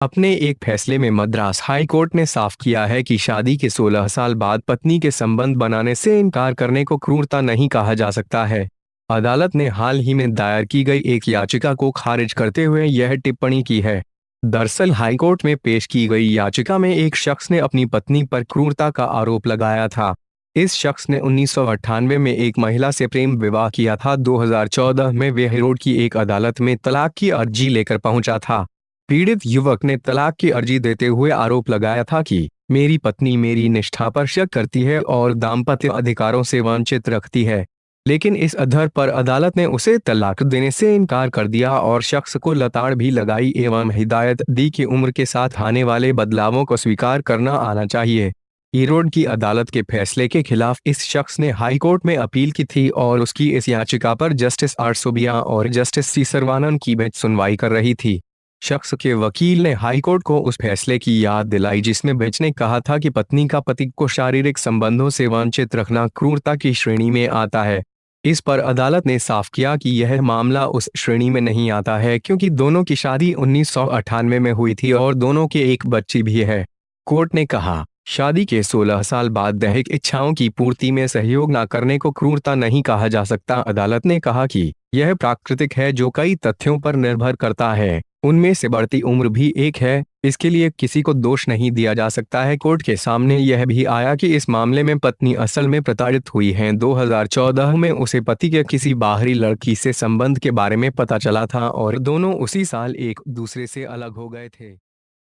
अपने एक फैसले में मद्रास हाई कोर्ट ने साफ किया है कि शादी के 16 साल बाद पत्नी के संबंध बनाने से इनकार करने को क्रूरता नहीं कहा जा सकता है। अदालत ने हाल ही में दायर की गई एक याचिका को खारिज करते हुए यह टिप्पणी की है। दरअसल हाईकोर्ट में पेश की गई याचिका में एक शख्स ने अपनी पत्नी पर क्रूरता का आरोप लगाया था। इस शख्स ने 1998 में एक महिला से प्रेम विवाह किया था। 2014 में वे हेरोड की एक अदालत में तलाक की अर्जी लेकर पहुंचा था। पीड़ित युवक ने तलाक की अर्जी देते हुए आरोप लगाया था कि मेरी पत्नी मेरी निष्ठा पर शक करती है और दाम्पत्य अधिकारों से वंचित रखती है। लेकिन इस आधार पर अदालत ने उसे तलाक देने से इनकार कर दिया और शख्स को लताड़ भी लगाई एवं हिदायत दी कि उम्र के साथ आने वाले बदलावों को स्वीकार करना आना चाहिए। ईरोड की अदालत के फैसले के खिलाफ इस शख्स ने हाईकोर्ट में अपील की थी और उसकी इस याचिका पर जस्टिस आर सोबिया और जस्टिस सी सर्वानंद की बेंच सुनवाई कर रही थी। शख्स के वकील ने हाईकोर्ट को उस फैसले की याद दिलाई जिसमें बेंच ने कहा था कि पत्नी का पति को शारीरिक संबंधों से वंचित रखना क्रूरता की श्रेणी में आता है। इस पर अदालत ने साफ किया कि यह मामला उस श्रेणी में नहीं आता है क्योंकि दोनों की शादी 1998 में हुई थी और दोनों के एक बच्ची भी है। कोर्ट ने कहा, शादी के 16 साल बाद दैहिक इच्छाओं की पूर्ति में सहयोग न करने को क्रूरता नहीं कहा जा सकता। अदालत ने कहा कि यह प्राकृतिक है जो कई तथ्यों पर निर्भर करता है, उनमें से बढ़ती उम्र भी एक है। इसके लिए किसी को दोष नहीं दिया जा सकता है। कोर्ट के सामने यह भी आया कि इस मामले में पत्नी असल में प्रताड़ित हुई है। 2014 में उसे पति के किसी बाहरी लड़की से संबंध के बारे में पता चला था और दोनों उसी साल एक दूसरे से अलग हो गए थे।